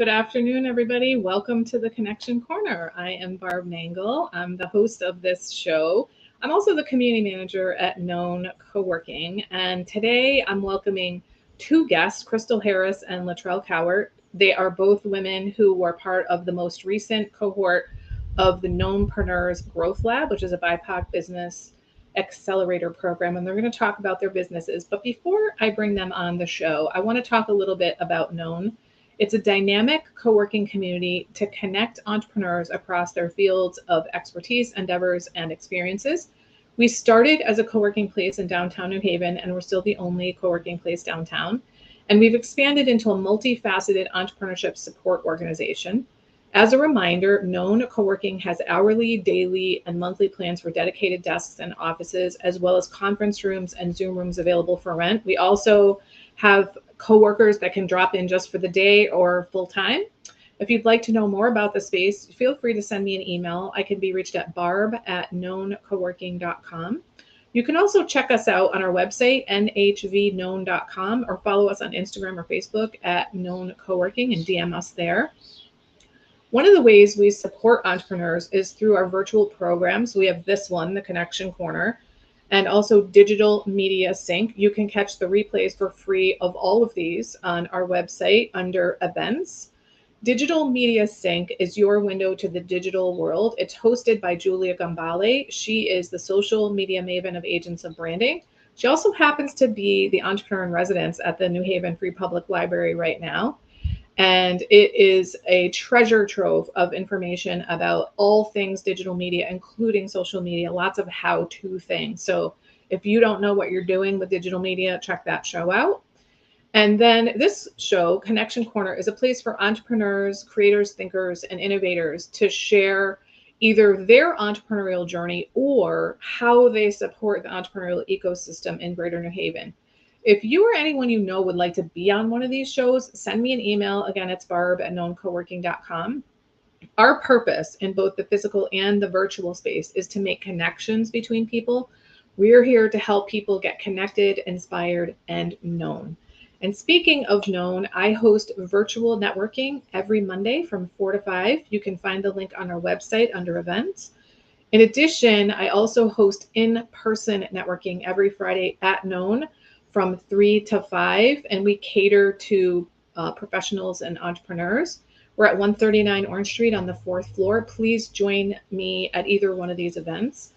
Good afternoon, everybody. Welcome to the Connection Corner. I am Barb Nangle. I'm the host of this show. I'm also the community manager at Known Co-working. And today I'm welcoming two guests, Krystal Harris and Latrelle Cowart. They are both women who were part of the most recent cohort of the KNOWNpreneurs Growth Lab, which is a BIPOC business accelerator program. And they're going to talk about their businesses. But before I bring them on the show, I want to talk a little bit about Known. It's a dynamic co-working community to connect entrepreneurs across their fields of expertise, endeavors, and experiences. We started as a co-working place in downtown New Haven, and we're still the only co-working place downtown. And we've expanded into a multifaceted entrepreneurship support organization. As a reminder, Known Co-working has hourly, daily, and monthly plans for dedicated desks and offices, as well as conference rooms and Zoom rooms available for rent. We also have coworkers that can drop in just for the day or full time. If you'd like to know more about the space, feel free to send me an email. I can be reached at barb@knowncoworking.com. You can also check us out on our website, nhvknown.com, or follow us on Instagram or Facebook at Known Co-working and DM us there. One of the ways we support entrepreneurs is through our virtual programs. We have this one, the Connection Corner, and also Digital Media Sync. You can catch the replays for free of all of these on our website under events. Digital Media Sync is your window to the digital world. It's hosted by Julia Gambale. She is the social media maven of Agents of Branding. She also happens to be the entrepreneur in residence at the New Haven Free Public Library right now. And it is a treasure trove of information about all things digital media, including social media, lots of how-to things. So if you don't know what you're doing with digital media, check that show out. And then this show, Connection Corner, is a place for entrepreneurs, creators, thinkers, and innovators to share either their entrepreneurial journey or how they support the entrepreneurial ecosystem in Greater New Haven. If you or anyone you know would like to be on one of these shows, send me an email. Again, it's barb@knowncoworking.com. Our purpose in both the physical and the virtual space is to make connections between people. We're here to help people get connected, inspired, and known. And speaking of known, I host virtual networking every Monday from 4 to 5. You can find the link on our website under events. In addition, I also host in-person networking every Friday at Known from 3 to 5, and we cater to professionals and entrepreneurs. We're at 139 Orange Street on the 4th floor. Please join me at either one of these events.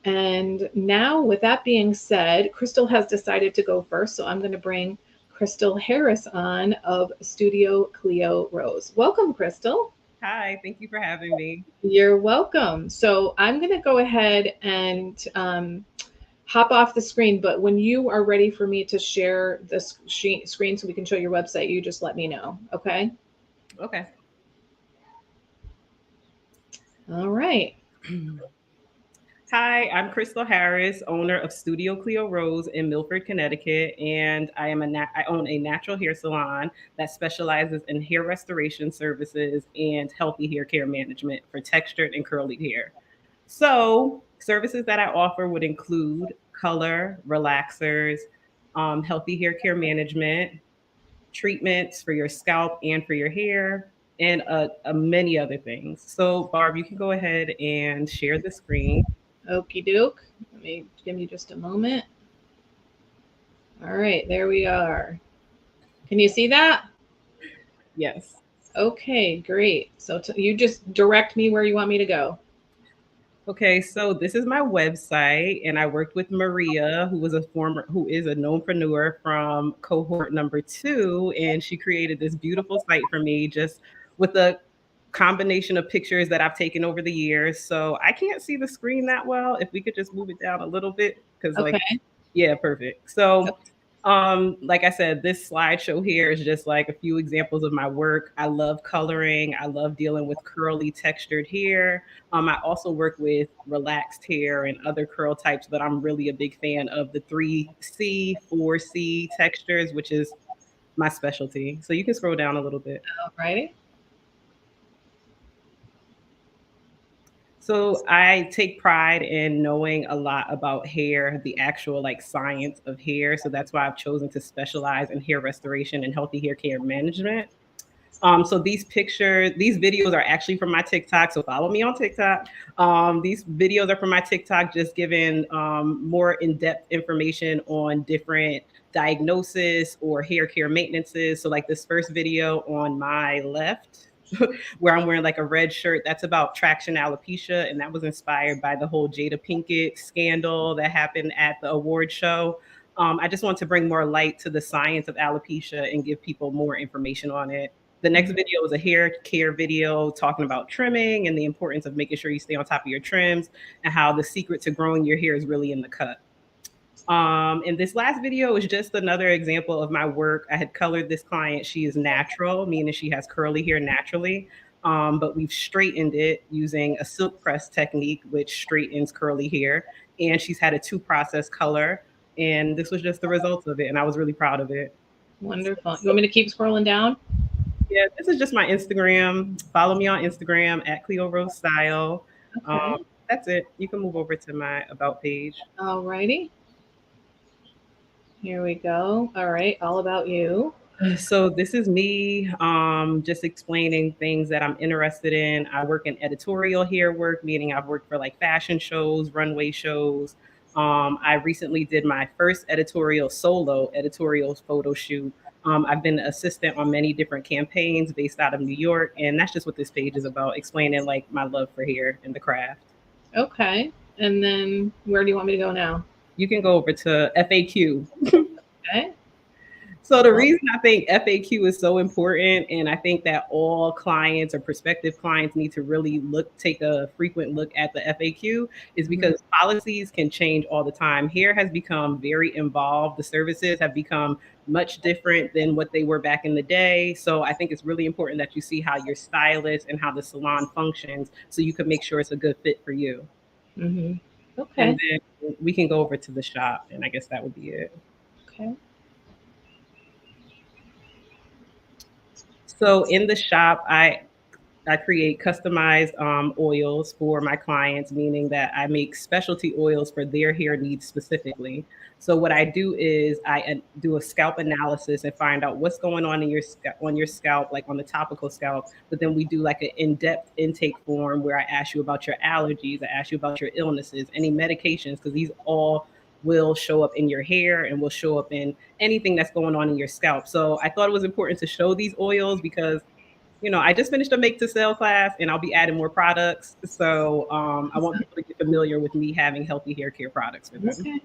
And now, with that being said, Krystal has decided to go first, so I'm going to bring Krystal Harris on of Studio Kleo Rose. Welcome, Krystal. Hi, thank you for having me. You're welcome. So I'm going to go ahead and hop off the screen, but when you are ready for me to share the screen so we can show your website, you just let me know, okay? Okay. All right. Hi, I'm Krystal Harris, owner of Studio Kleo Rose in Milford, Connecticut, and I own a natural hair salon that specializes in hair restoration services and healthy hair care management for textured and curly hair. So, services that I offer would include color, relaxers, healthy hair care management, treatments for your scalp and for your hair, and many other things. So, Barb, you can go ahead and share the screen. Okie doke. Let me give me just a moment. All right, there we are. Can you see that? Yes. Okay, great. So you just direct me where you want me to go. Okay, so this is my website, and I worked with Maria, who is a knownnpreneur from cohort number 2, and she created this beautiful site for me, just with a combination of pictures that I've taken over the years. So I can't see the screen that well. If we could just move it down a little bit, because Okay. yeah, perfect. So like I said, this slideshow here is just like a few examples of my work. I love coloring. I love dealing with curly textured hair. I also work with relaxed hair and other curl types, but I'm really a big fan of the 3C, 4C textures, which is my specialty. So you can scroll down a little bit. All right. So I take pride in knowing a lot about hair, the actual like science of hair. So that's why I've chosen to specialize in hair restoration and healthy hair care management. So these videos are actually from my TikTok. So follow me on TikTok. These videos are from my TikTok, just giving more in-depth information on different diagnosis or hair care maintenances. So like this first video on my left, where I'm wearing like a red shirt, that's about traction alopecia. And that was inspired by the whole Jada Pinkett scandal that happened at the award show. I just want to bring more light to the science of alopecia and give people more information on it. The next video was a hair care video talking about trimming and the importance of making sure you stay on top of your trims and how the secret to growing your hair is really in the cut. And this last video is just another example of my work. I had colored this client. She is natural, meaning she has curly hair naturally, but we've straightened it using a silk press technique, which straightens curly hair. And she's had a 2-process color. And this was just the results of it. And I was really proud of it. Wonderful. You want me to keep scrolling down? Yeah, this is just my Instagram. Follow me on Instagram at Kleo Rose Style. Okay. That's it. You can move over to my About page. All righty. Here we go. All right. All about you. So this is me just explaining things that I'm interested in. I work in editorial hair work, meaning I've worked for like fashion shows, runway shows. I recently did my first solo editorial photo shoot. I've been an assistant on many different campaigns based out of New York. And that's just what this page is about, explaining like my love for hair and the craft. Okay. And then where do you want me to go now? You can go over to FAQ. Okay. So the reason I think FAQ is so important, and I think that all clients or prospective clients need to really take a frequent look at the FAQ, is because policies can change all the time. Hair has become very involved. The services have become much different than what they were back in the day. So I think it's really important that you see how your stylist and how the salon functions, so you can make sure it's a good fit for you. Okay. And then we can go over to the shop, and I guess that would be it. Okay. So in the shop, I create customized oils for my clients, meaning that I make specialty oils for their hair needs specifically. So what I do is I do a scalp analysis and find out what's going on in your scalp, like on the topical scalp. But then we do like an in-depth intake form where I ask you about your allergies, I ask you about your illnesses, any medications, because these all will show up in your hair and will show up in anything that's going on in your scalp. So I thought it was important to show these oils because, you know, I just finished a make to sell class and I'll be adding more products. So I want people to get familiar with me having healthy hair care products for them. Okay.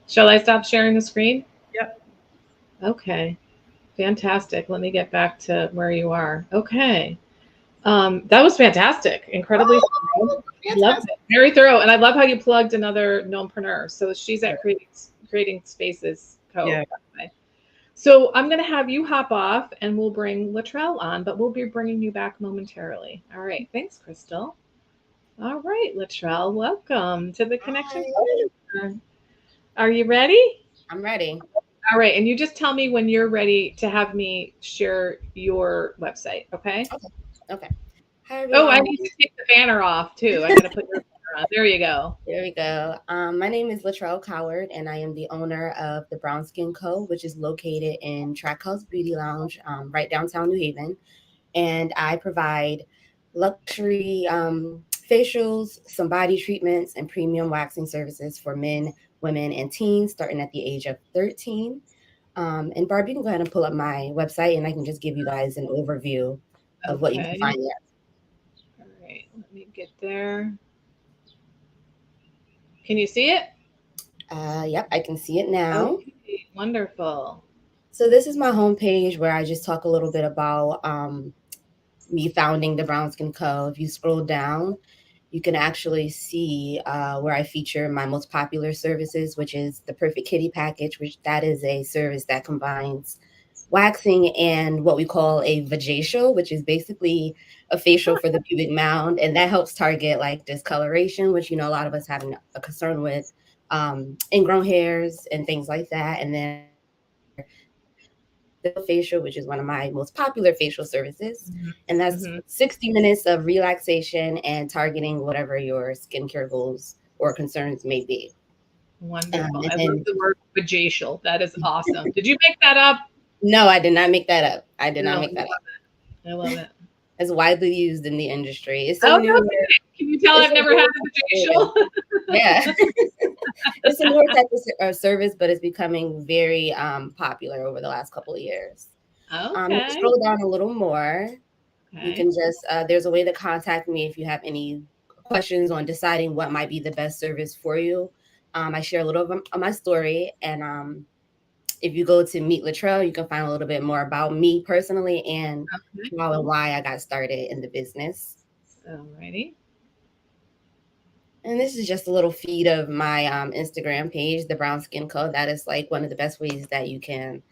Shall I stop sharing the screen? Yep. Okay. Fantastic. Let me get back to where you are. Okay. That was fantastic. Incredibly thorough. Loved it. Very thorough. And I love how you plugged another knownpreneur. So she's at Creating Spaces Co. Yeah. So I'm going to have you hop off and we'll bring Latrelle on, but we'll be bringing you back momentarily. All right. Thanks, Krystal. All right, Latrelle, welcome to the Connection. Are you ready? I'm ready. All right. And you just tell me when you're ready to have me share your website. Okay. Okay. Hi, everyone. Oh, I need to take the banner off too. I got to put your banner on. There you go. There we go. My name is Latrelle Coward, and I am the owner of the Brown Skin Co., which is located in Track House Beauty Lounge, right downtown New Haven. And I provide luxury facials, some body treatments, and premium waxing services for men, women, and teens starting at the age of 13. And Barb, you can go ahead and pull up my website, and I can just give you guys an overview of what you can find there. All right, let me get there. Can you see it? Yep, I can see it now. Okay, wonderful. So this is my homepage where I just talk a little bit about me founding the Brown Skin Co. If you scroll down, you can actually see where I feature my most popular services, which is the Perfect Kitty Package, which that is a service that combines waxing and what we call a vajacial, which is basically a facial for the pubic mound. And that helps target like discoloration, which, you know, a lot of us have a concern with ingrown hairs and things like that. And then the facial, which is one of my most popular facial services. And that's 60 minutes of relaxation and targeting whatever your skincare goals or concerns may be. Wonderful. I love the word vajacial. That is awesome. Did you make that up? No, I did not make that up. I did not make that up. I love it. It's widely used in the industry. It's Oh, a new. no, can you tell I've never had a facial? Yeah. It's a newer type of service, but it's becoming very popular over the last couple of years. If you Okay. scroll down a little more, you Okay. can just, there's a way to contact me if you have any questions on deciding what might be the best service for you. I share a little of my story, and if you go to Meet Latrelle, you can find a little bit more about me personally and Okay. how and why I got started in the business. Alrighty. And this is just a little feed of my Instagram page, the Brown Skin Co. That is like one of the best ways that you can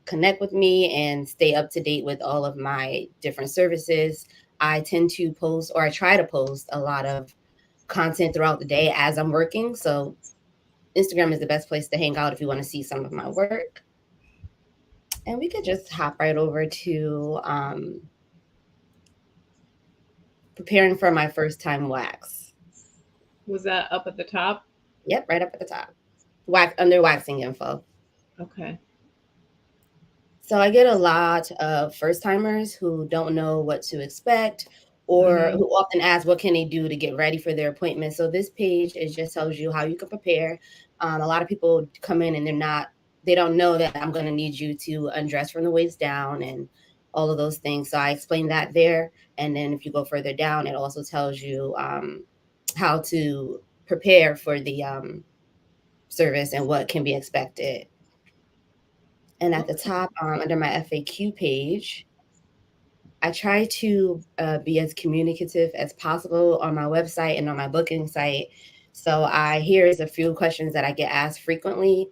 connect with me and stay up to date with all of my different services. I tend to post, or I try to post, a lot of content throughout the day as I'm working. So Instagram is the best place to hang out if you want to see some of my work. And we could just hop right over to preparing for my first time wax. Was that up at the top? Yep, right up at the top. Under waxing info. Okay. So I get a lot of first timers who don't know what to expect, or who often ask what can they do to get ready for their appointment. So this page, it just tells you how you can prepare. A lot of people come in and they don't know that I'm going to need you to undress from the waist down and all of those things. So I explain that there. And then if you go further down, it also tells you how to prepare for the service and what can be expected. And at the top, under my FAQ page, I try to be as communicative as possible on my website and on my booking site. So here's a few questions that I get asked frequently.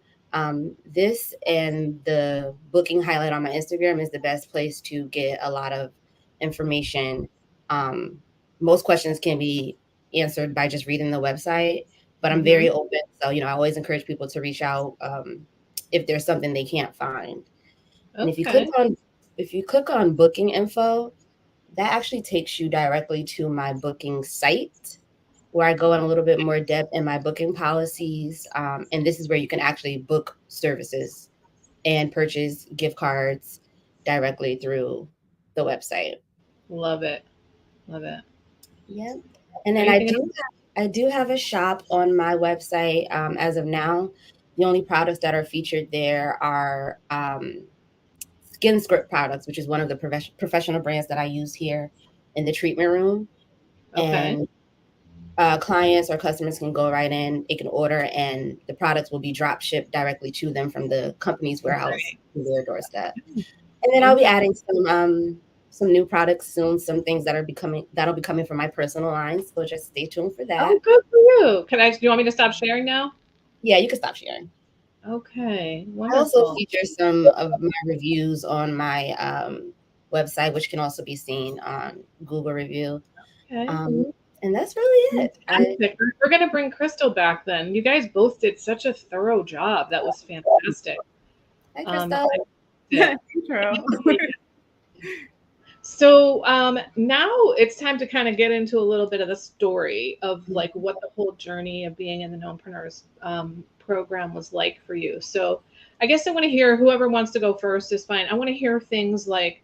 This and the booking highlight on my Instagram is the best place to get a lot of information. Most questions can be answered by just reading the website, but I'm very open. So, I always encourage people to reach out if there's something they can't find. And if you click on booking info, that actually takes you directly to my booking site, where I go in a little bit more depth in my booking policies. And this is where you can actually book services and purchase gift cards directly through the website. Love it. Love it. Yep. And then I do have a shop on my website as of now. The only products that are featured there are Skin Script products, which is one of the professional brands that I use here in the treatment room. Okay. And clients or customers can go right in, they can order, and the products will be drop shipped directly to them from the company's warehouse to their doorstep. And then I'll be adding some new products soon, some things that'll be coming from my personal line. So just stay tuned for that. Oh, good for you. Do you want me to stop sharing now? Yeah, you can stop sharing. Okay, wonderful. I also feature some of my reviews on my website, which can also be seen on Google Review. Okay. And that's really it. We're going to bring Krystal back then. You guys both did such a thorough job. That was fantastic. Hi, Krystal. So now it's time to kind of get into a little bit of the story of like what the whole journey of being in the KNOWNpreneurs program was like for you. So I guess I want to hear, whoever wants to go first is fine. I want to hear things like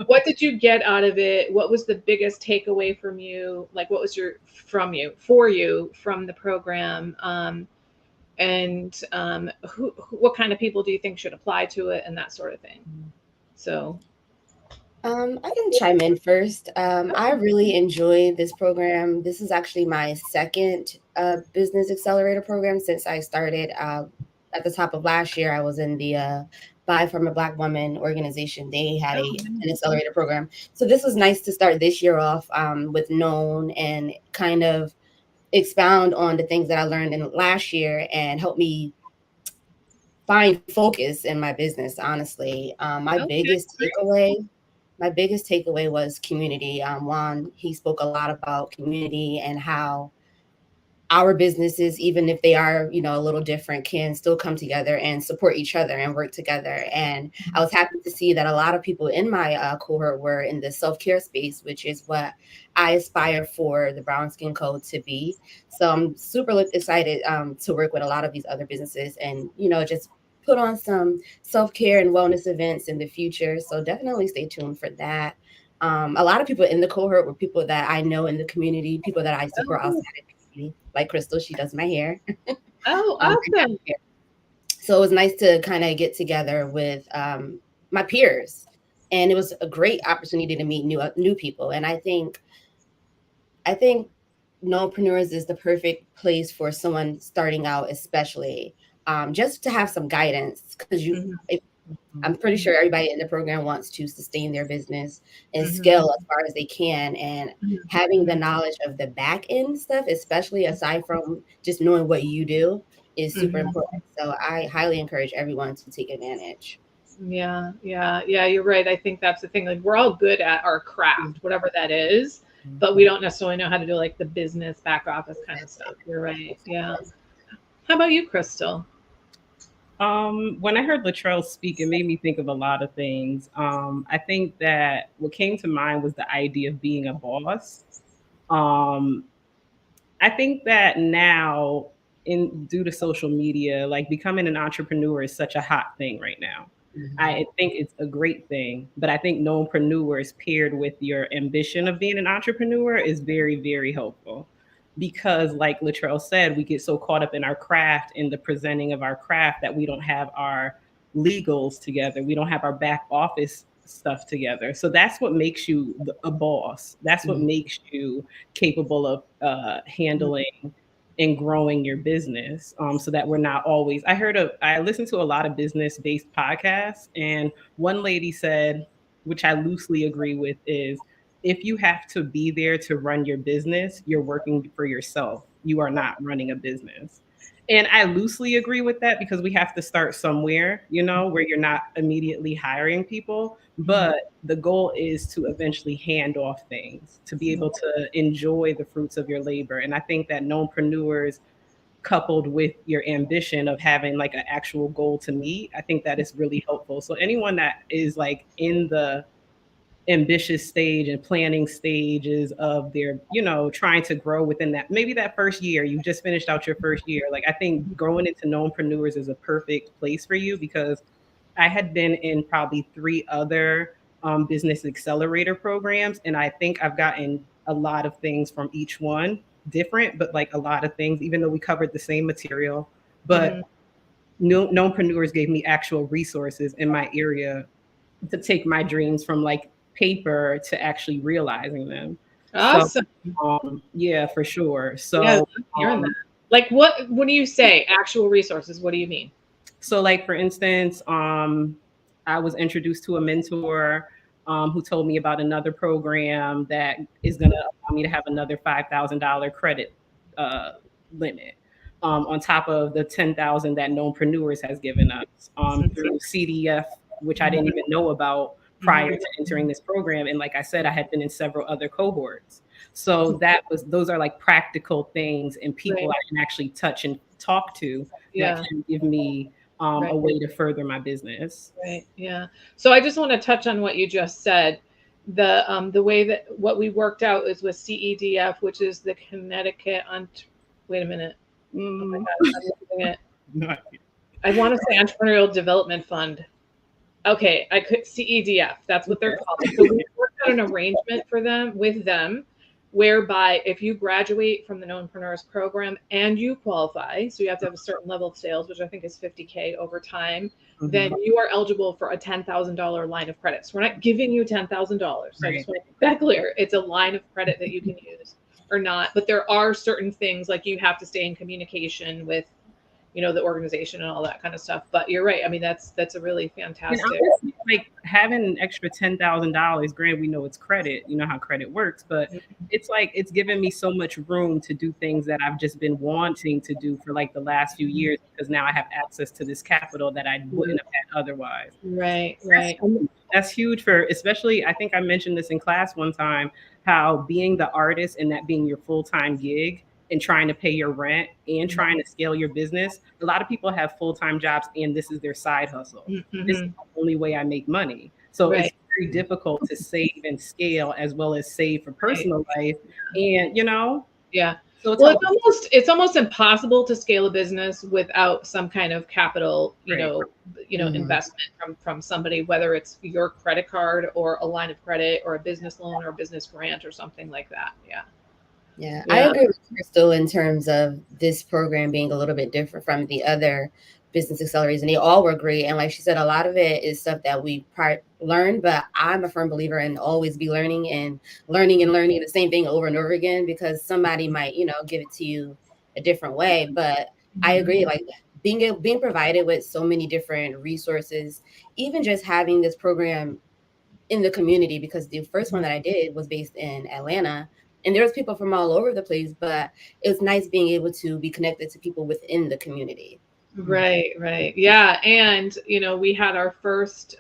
what did you get out of it? What was the biggest takeaway from you? Like what was for you from the program? And what kind of people do you think should apply to it and that sort of thing? So I can chime in first. I really enjoy this program. This is actually my second business accelerator program since I started at the top of last year. I was in the Buy from a Black Woman organization. They had an accelerator program. So this was nice to start this year off with Known and kind of expound on the things that I learned in last year and help me find focus in my business, honestly. My biggest takeaway was community. Juan, he spoke a lot about community and how our businesses, even if they are, a little different, can still come together and support each other and work together. And I was happy to see that a lot of people in my cohort were in the self-care space, which is what I aspire for the Brown Skin Code to be. So I'm super excited to work with a lot of these other businesses and, just put on some self-care and wellness events in the future. So definitely stay tuned for that. A lot of people in the cohort were people that I know in the community, people that I support outside of the community, like Krystal, she does my hair. Oh, awesome. So it was nice to kind of get together with my peers, and it was a great opportunity to meet new people. And I think KNOWNpreneurs is the perfect place for someone starting out, especially just to have some guidance, because I'm pretty sure everybody in the program wants to sustain their business and scale as far as they can. And having the knowledge of the back end stuff, especially aside from just knowing what you do, is super important. So I highly encourage everyone to take advantage. Yeah, you're right. I think that's the thing. Like, we're all good at our craft, whatever that is, but we don't necessarily know how to do like the business back office kind of stuff. You're right. Yeah. How about you, Krystal? When I heard Latrelle speak, it made me think of a lot of things. I think that what came to mind was the idea of being a boss. I think that now, due to social media, like becoming an entrepreneur is such a hot thing right now. I think it's a great thing, but I think KNOWNpreneurs paired with your ambition of being an entrepreneur is very, very helpful. Because, like Latrelle said, we get so caught up in our craft, in the presenting of our craft, that we don't have our legals together. We don't have our back office stuff together. So that's what makes you a boss. That's what makes you capable of handling and growing your business, so that we're not always. I listened to a lot of business-based podcasts, and one lady said, which I loosely agree with, is if you have to be there to run your business, you're working for yourself. You are not running a business. And I loosely agree with that, because we have to start somewhere, where you're not immediately hiring people. But the goal is to eventually hand off things, to be able to enjoy the fruits of your labor. And I think that KNOWNpreneurs, coupled with your ambition of having like an actual goal to meet, I think that is really helpful. So anyone that is like in the ambitious stage and planning stages of their, trying to grow within that, maybe that first year, you just finished out your first year. Like, I think growing into KNOWNpreneurs is a perfect place for you, because I had been in probably 3 other business accelerator programs, and I think I've gotten a lot of things from each one, different, but like a lot of things, even though we covered the same material. But KNOWNpreneurs gave me actual resources in my area to take my dreams from like paper to actually realizing them. Awesome. So, yeah, for sure. So, yeah, hearing that. Like, what do you say? Actual resources? What do you mean? So, like, for instance, I was introduced to a mentor who told me about another program that is going to allow me to have another $5,000 credit limit, on top of the $10,000 that KNOWNpreneurs has given us through CDF, which I didn't even know about prior to entering this program. And like I said, I had been in several other cohorts. So those are like practical things and people I can actually touch and talk to that can give me a way to further my business. Right. Yeah. So I just want to touch on what you just said. The way that what we worked out is with CEDF, which is the Connecticut wait a minute. Oh my God, I'm losing it. I want to say Entrepreneurial Development Fund. Okay, I could CEDF. That's what they're called. So we worked out an arrangement for them with them, whereby if you graduate from the KNOWNpreneurs program and you qualify, so you have to have a certain level of sales, which I think is 50K over time, then you are eligible for a $10,000 line of credit. So we're not giving you $10,000. So I just want to make that clear. It's a line of credit that you can use or not. But there are certain things, like you have to stay in communication with the organization and all that kind of stuff. But you're right. I mean, that's a really fantastic. Honestly, like having an extra $10,000, granted, we know it's credit, you know how credit works, but it's like, it's given me so much room to do things that I've just been wanting to do for like the last few years, because now I have access to this capital that I wouldn't have had otherwise. Right. That's huge for, especially, I think I mentioned this in class one time, how being the artist and that being your full-time gig and trying to pay your rent and trying to scale your business. A lot of people have full-time jobs and this is their side hustle. This is the only way I make money. So it's very difficult to save and scale as well as save for personal life. And, Yeah. So Well, it's almost impossible to scale a business without some kind of capital, investment from somebody, whether it's your credit card or a line of credit or a business loan or a business grant or something like that. Yeah, I agree with Krystal in terms of this program being a little bit different from the other business accelerators, and they all were great. And like she said, a lot of it is stuff that we learned, but I'm a firm believer in always be learning and learning the same thing over and over again, because somebody might, give it to you a different way. But I agree, like being provided with so many different resources, even just having this program in the community, because the first one that I did was based in Atlanta. And there was people from all over the place, but it was nice being able to be connected to people within the community. Right. Yeah. And, we had our first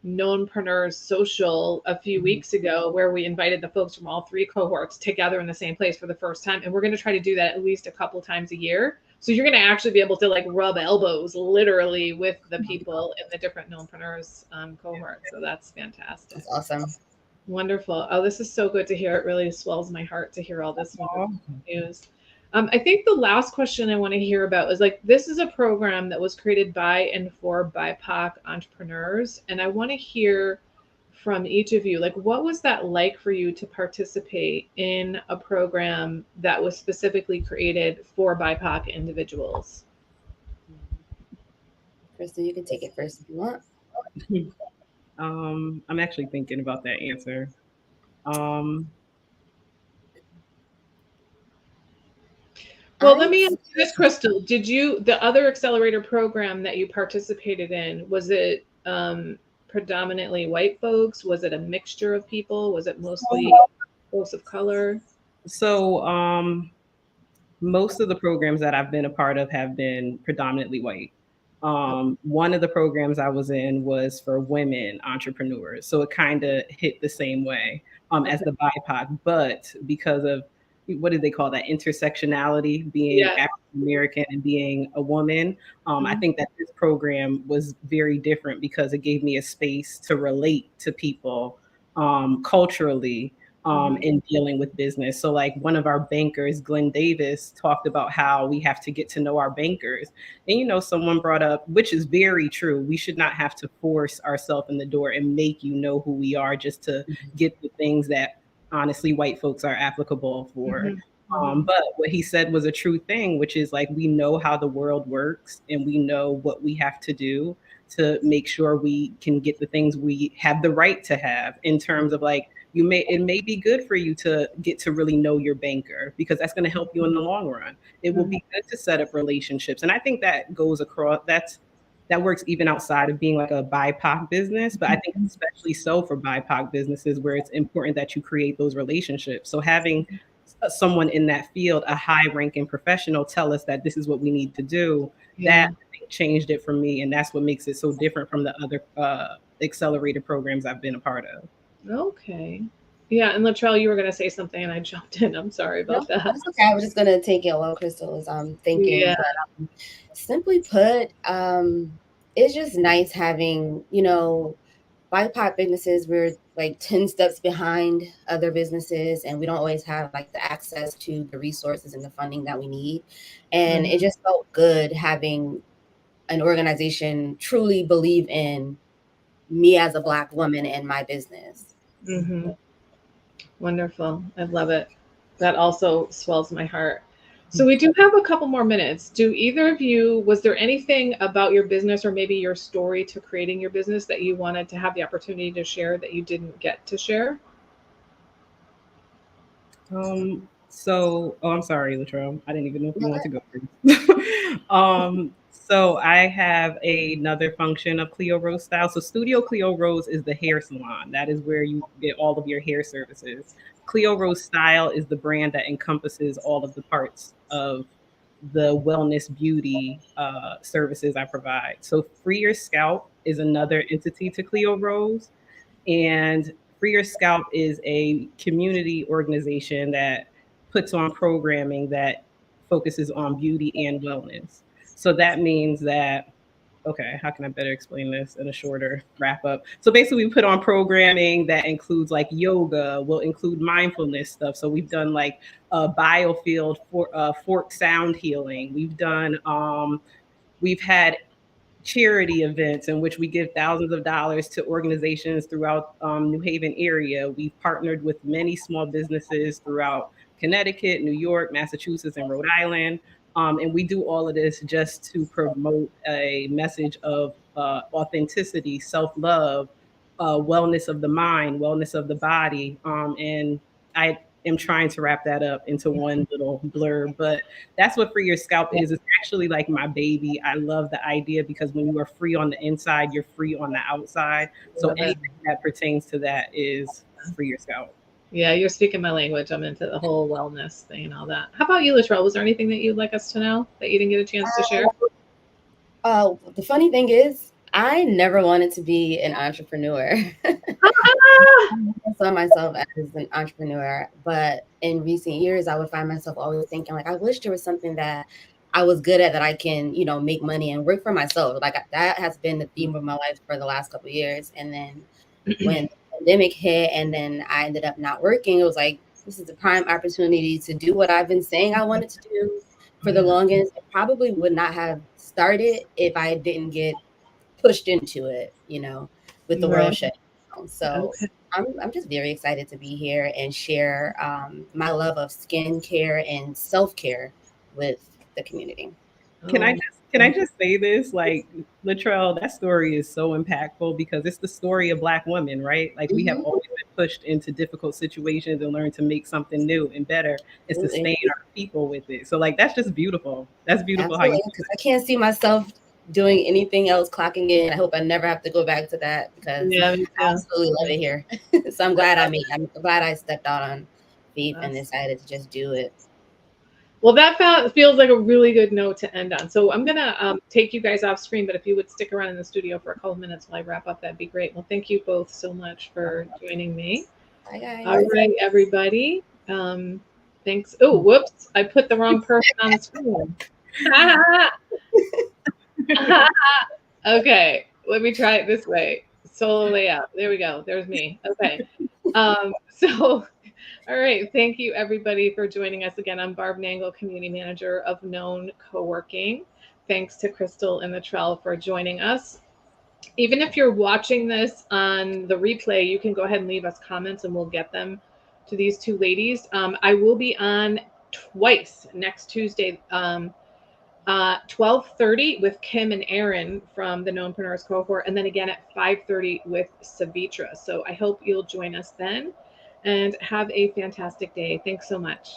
KNOWNpreneurs social a few weeks ago, where we invited the folks from all 3 cohorts together in the same place for the first time. And we're going to try to do that at least a couple times a year. So you're going to actually be able to like rub elbows literally with the people in the different KNOWNpreneurs cohort. So that's fantastic. That's awesome. Wonderful. Oh, this is so good to hear. It really swells my heart to hear all this wonderful news. I think the last question I want to hear about is like, this is a program that was created by and for BIPOC entrepreneurs. And I want to hear from each of you, like, what was that like for you to participate in a program that was specifically created for BIPOC individuals? Krystal, you can take it first if you want. I'm actually thinking about that answer. Well, let me ask you this, Krystal. Did the other accelerator program that you participated in, was it predominantly white folks? Was it a mixture of people? Was it mostly folks of color? So most of the programs that I've been a part of have been predominantly white. One of the programs I was in was for women entrepreneurs. So it kind of hit the same way as the BIPOC, but because of, what did they call that, intersectionality, being African American and being a woman. I think that this program was very different because it gave me a space to relate to people culturally in dealing with business. So like one of our bankers, Glenn Davis, talked about how we have to get to know our bankers. And, someone brought up, which is very true, we should not have to force ourselves in the door and make you know who we are just to get the things that honestly white folks are applicable for. But what he said was a true thing, which is like, we know how the world works and we know what we have to do to make sure we can get the things we have the right to have, in terms of like, it may be good for you to get to really know your banker, because that's going to help you in the long run. It will be good to set up relationships. And I think that goes across, that works even outside of being like a BIPOC business, but I think especially so for BIPOC businesses, where it's important that you create those relationships. So having someone in that field, a high-ranking professional, tell us that this is what we need to do, that changed it for me. And that's what makes it so different from the other accelerator programs I've been a part of. Okay. Yeah, and Latrelle, you were going to say something and I jumped in. I'm sorry about that. That's okay. I was just going to take it while Krystal was thinking. Yeah. But, simply put, it's just nice having, BIPOC businesses. We're like 10 steps behind other businesses, and we don't always have like the access to the resources and the funding that we need. And it just felt good having an organization truly believe in me as a Black woman and my business. Wonderful. I love it. That also swells my heart. So we do have a couple more minutes. Do either of you, was there anything about your business or maybe your story to creating your business that you wanted to have the opportunity to share that you didn't get to share? I'm sorry, Latrelle. I didn't even know if you want to go first. So I have another function of Kleo Rose Style. So Studio Kleo Rose is the hair salon. That is where you get all of your hair services. Kleo Rose Style is the brand that encompasses all of the parts of the wellness beauty services I provide. So Free Your Scalp is another entity to Kleo Rose. And Free Your Scalp is a community organization that puts on programming that focuses on beauty and wellness. So that means that okay, how can I better explain this in a shorter wrap up? So basically, we put on programming that includes like yoga, will include mindfulness stuff. So we've done like biofield for fork sound healing. We've had charity events in which we give thousands of dollars to organizations throughout New Haven area. We've partnered with many small businesses throughout Connecticut, New York, Massachusetts, and Rhode Island. And we do all of this just to promote a message of authenticity, self-love, wellness of the mind, wellness of the body. And I am trying to wrap that up into one little blurb, but that's what Free Your Scalp is. It's actually like my baby. I love the idea because when you are free on the inside, you're free on the outside. So anything that pertains to that is Free Your Scalp. Yeah, you're speaking my language. I'm into the whole wellness thing and all that. How about you, Latrelle? Was there anything that you'd like us to know that you didn't get a chance to share? The funny thing is, I never wanted to be an entrepreneur. I saw myself as an entrepreneur, but in recent years, I would find myself always thinking, like, I wish there was something that I was good at that I can, make money and work for myself. Like that has been the theme of my life for the last couple of years. And then when the pandemic hit and then I ended up not working, it was like, this is the prime opportunity to do what I've been saying I wanted to do for the longest. It probably would not have started if I didn't get pushed into it, with the world shut down. So I'm just very excited to be here and share my love of skincare and self-care with the community. Can I just say this? Like, Latrelle, that story is so impactful because it's the story of Black women, right? Like we have always been pushed into difficult situations and learned to make something new and better and sustain our people with it. So like that's just beautiful. That's beautiful. Absolutely, because I can't see myself doing anything else, clocking in. I hope I never have to go back to that because I absolutely love it here. So I'm glad I'm glad I stepped out on faith and decided to just do it. Well, that feels like a really good note to end on. So I'm going to take you guys off screen, but if you would stick around in the studio for a couple of minutes while I wrap up, that'd be great. Well, thank you both so much for joining me. Bye, guys. All right, everybody. Thanks. Oh, whoops. I put the wrong person on the screen. Okay, let me try it this way. Solo layout. There we go. There's me. Okay. All right. Thank you, everybody, for joining us again. I'm Barb Nangle, Community Manager of Known Co-working. Thanks to Krystal and Latrelle for joining us. Even if you're watching this on the replay, you can go ahead and leave us comments and we'll get them to these two ladies. I will be on twice next Tuesday, 12:30 with Kim and Aaron from the KNOWNpreneurs cohort, and then again at 5:30 with Savitra. So I hope you'll join us then and have a fantastic day. Thanks so much.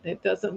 It doesn't